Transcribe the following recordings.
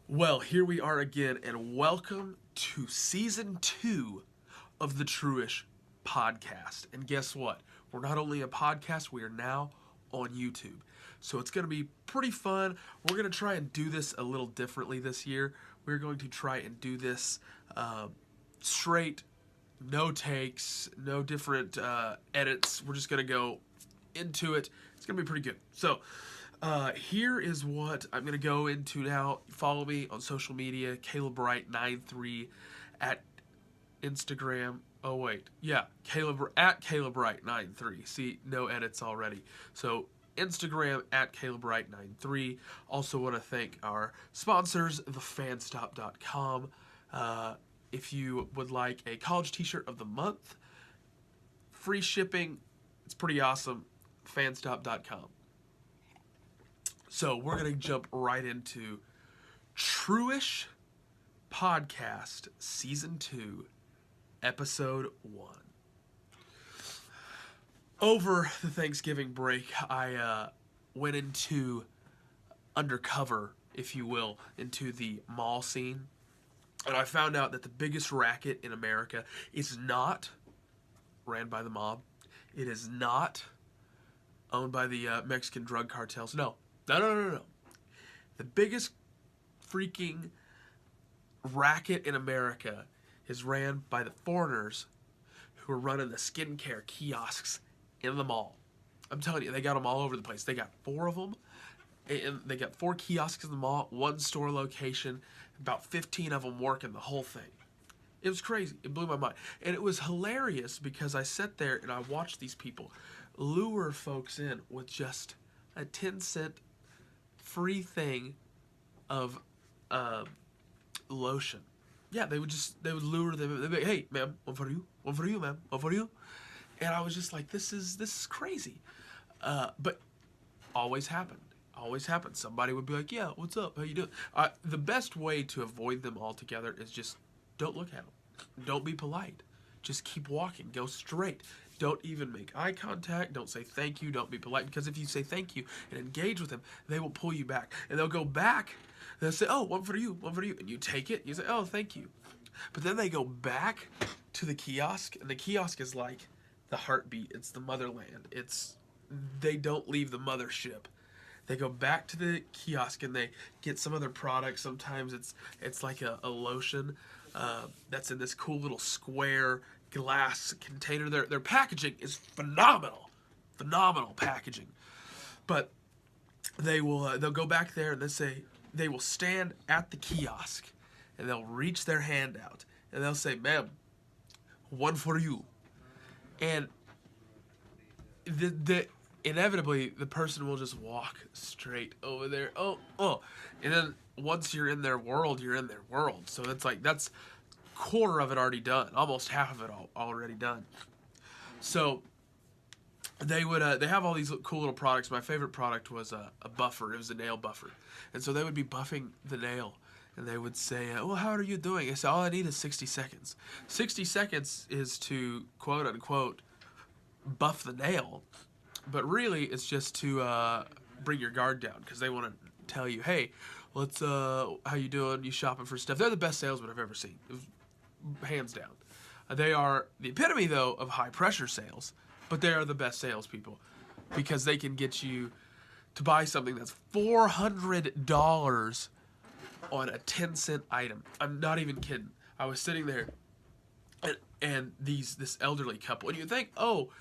Well, here we are again, and welcome to season 2 of the Truish podcast. And guess what? We're not only a podcast, we are now on YouTube. So it's going to be pretty fun. We're going to try and do this a little differently this year. We're going to try and do this straight, no takes, no different edits. We're just going to go into it. It's going to be pretty good. So, here is what I'm going to go into now. Follow me on social media, Caleb Wright 93 at Instagram. Oh, wait. Yeah, Caleb Wright 93. See, no edits already. So, Instagram at Caleb Wright 93. Also want to thank our sponsors, thefanstop.com. If you would like a college t-shirt of the month, free shipping, it's pretty awesome, fanstop.com. So we're going to jump right into Truish Podcast Season 2, Episode 1. Over the Thanksgiving break, I went into undercover, if you will, into the mall scene. And I found out that the biggest racket in America is not ran by the mob. It is not owned by the Mexican drug cartels. No. No. The biggest freaking racket in America is ran by the foreigners who are running the skincare kiosks in the mall. I'm telling you, they got them all over the place. They got 4 of them. And they got 4 kiosks in the mall, 1 store location, about 15 of them working the whole thing. It was crazy. It blew my mind. And it was hilarious because I sat there and I watched these people lure folks in with just a 10-cent free thing of lotion. Yeah, they would lure them. They'd be like, "Hey, ma'am, one for you, ma'am, one for you." And I was just like, this is crazy. But always happened. Somebody would be like, "Yeah, what's up? How you doing?" The best way to avoid them altogether is just don't look at them. Don't be polite. Just keep walking. Go straight. Don't even make eye contact. Don't say thank you. Don't be polite. Because if you say thank you and engage with them, they will pull you back. And they'll go back. They'll say, "Oh, one for you. And you take it. You say, "Oh, thank you." But then they go back to the kiosk. And the kiosk is like the heartbeat. It's the motherland. They don't leave the mothership. They go back to the kiosk and they get some other product. Sometimes it's like a lotion that's in this cool little square glass container. Their packaging is phenomenal packaging. But they'll go back there and they will stand at the kiosk and they'll reach their hand out and they'll say, "Ma'am, one for you." And inevitably the person will just walk straight over there. Oh, and then once you're in their world, you're in their world. So that's quarter of it already done, almost half of it already done. So they have all these cool little products. My favorite product was a buffer. It was a nail buffer, and so they would be buffing the nail. And they would say, "Well, how are you doing?" I said, "All I need is 60 seconds. 60 seconds is to, quote unquote, buff the nail. But really, it's just to bring your guard down because they want to tell you, "Hey, let's how you doing? You shopping for stuff?" They're the best salesmen I've ever seen, hands down. They are the epitome, though, of high-pressure sales, but they are the best salespeople because they can get you to buy something that's $400 on a 10-cent item. I'm not even kidding. I was sitting there, and this elderly couple, and you think, oh,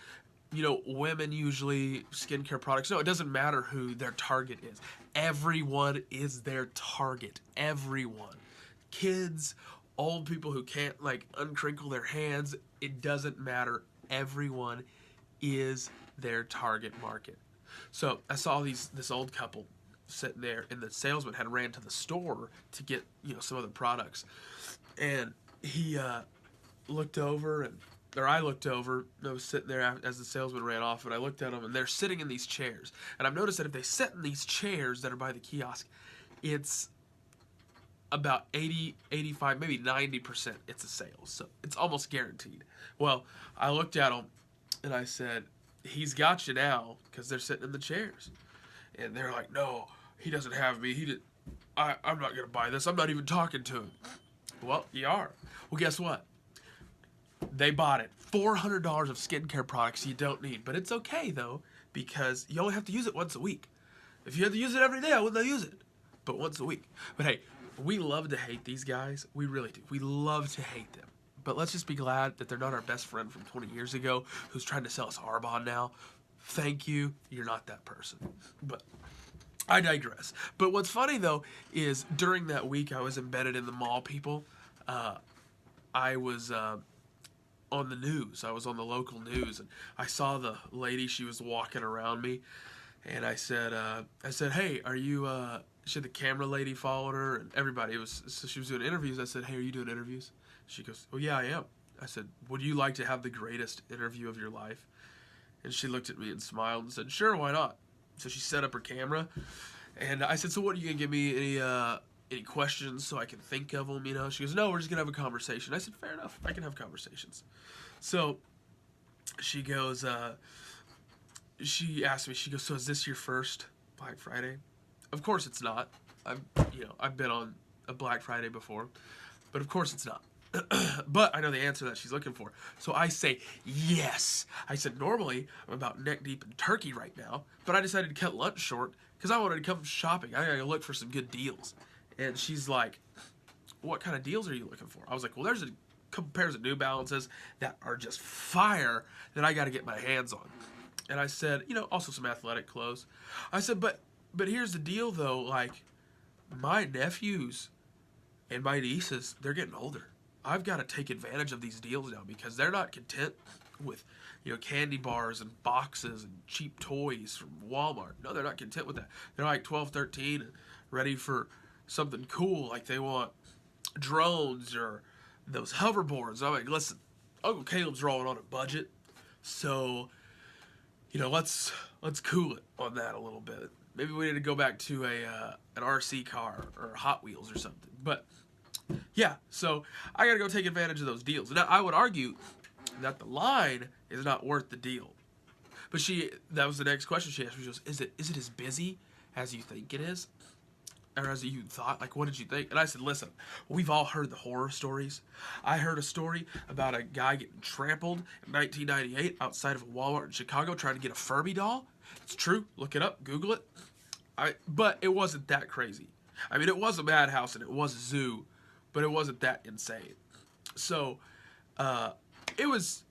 women usually skincare products. No, it doesn't matter who their target is. Everyone is their target. Everyone. Kids, old people who can't uncrinkle their hands. It doesn't matter. Everyone is their target market. So I saw this old couple sitting there, and the salesman had ran to the store to get some other products, and he looked over I looked over, and I was sitting there as the salesman ran off, and I looked at them, and they're sitting in these chairs. And I've noticed that if they sit in these chairs that are by the kiosk, it's about 80, 85, maybe 90% it's a sale. So it's almost guaranteed. Well, I looked at them, and I said, "He's got you now," because they're sitting in the chairs. And they're like, "No, he doesn't have me. I'm not going to buy this. I'm not even talking to him. Well, you are. Well, guess what? They bought it. $400 of skincare products you don't need. But it's okay, though, because you only have to use it once a week. If you had to use it every day, I wouldn't use it. But once a week. But hey, we love to hate these guys. We really do. We love to hate them. But let's just be glad that they're not our best friend from 20 years ago who's trying to sell us Arbonne now. Thank you. You're not that person. But I digress. But what's funny, though, is during that week I was embedded in the mall, people. I was on the news. I was on the local news, and I saw the lady. She was walking around me, and I said, "Hey, are you?" She had the camera lady following her, and everybody. So she was doing interviews. I said, "Hey, are you doing interviews?" She goes, "Oh yeah, I am." I said, "Would you like to have the greatest interview of your life?" And she looked at me and smiled and said, "Sure, why not?" So she set up her camera, and I said, "So what, are you gonna give me any questions so I can think of them, you know?" She goes, "No, we're just gonna have a conversation." I said, "Fair enough, I can have conversations." So she goes, she asked me, she goes, "So is this your first Black Friday?" Of course it's not. I've been on a Black Friday before, but of course it's not. But I know the answer that she's looking for. So I say, yes. I said, normally I'm about neck deep in turkey right now, but I decided to cut lunch short because I wanted to come shopping. I gotta look for some good deals. And she's like, "What kind of deals are you looking for?" I was like, "Well, there's a couple pairs of New Balances that are just fire that I gotta get my hands on." And I said, also some athletic clothes. I said, but here's the deal though, like, my nephews and my nieces, they're getting older. I've got to take advantage of these deals now because they're not content with, candy bars and boxes and cheap toys from Walmart. No, they're not content with that. They're like 12, 13 and ready for something cool. Like they want drones or those hoverboards. I'm like, listen, Uncle Caleb's rolling on a budget. So, let's cool it on that a little bit. Maybe we need to go back to an RC car or Hot Wheels or something. But yeah, so I gotta go take advantage of those deals. Now I would argue that the line is not worth the deal. But that was the next question she asked me. She goes, is it as busy as you think it is? Or as you thought? Like, what did you think? And I said, listen, we've all heard the horror stories. I heard a story about a guy getting trampled in 1998 outside of a Walmart in Chicago trying to get a Furby doll. It's true. Look it up. Google it. But it wasn't that crazy. I mean, it was a madhouse and it was a zoo, but it wasn't that insane. So, it was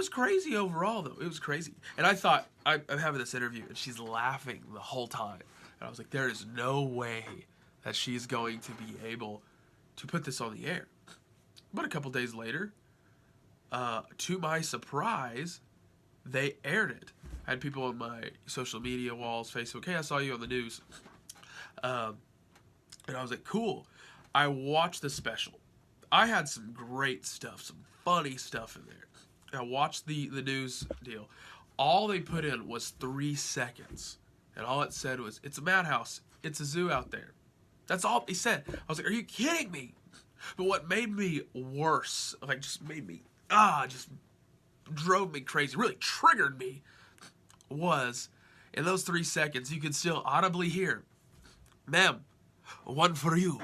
crazy overall, though. It was crazy. And I thought, I'm having this interview, and she's laughing the whole time. And I was like, there is no way that she's going to be able to put this on the air. But a couple days later, to my surprise, they aired it. I had people on my social media walls, Facebook, "Hey, I saw you on the news." And I was like, cool. I watched the special. I had some great stuff, some funny stuff in there. I watched the news deal. All they put in was 3 seconds. And all it said was, "It's a madhouse. It's a zoo out there." That's all they said. I was like, are you kidding me? But what made me worse, like just made me, just drove me crazy, really triggered me, was in those 3 seconds, you could still audibly hear, "Ma'am, one for you."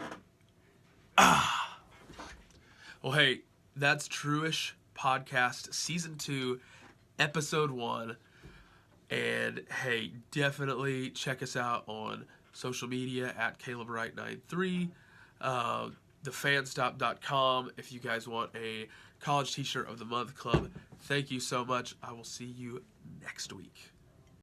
Well, hey, that's True-ish Podcast Season 2, Episode 1. And hey, definitely check us out on social media at CalebWright93, thefanstop.com if you guys want a College T-shirt of the Month club. Thank you so much. I will see you next week.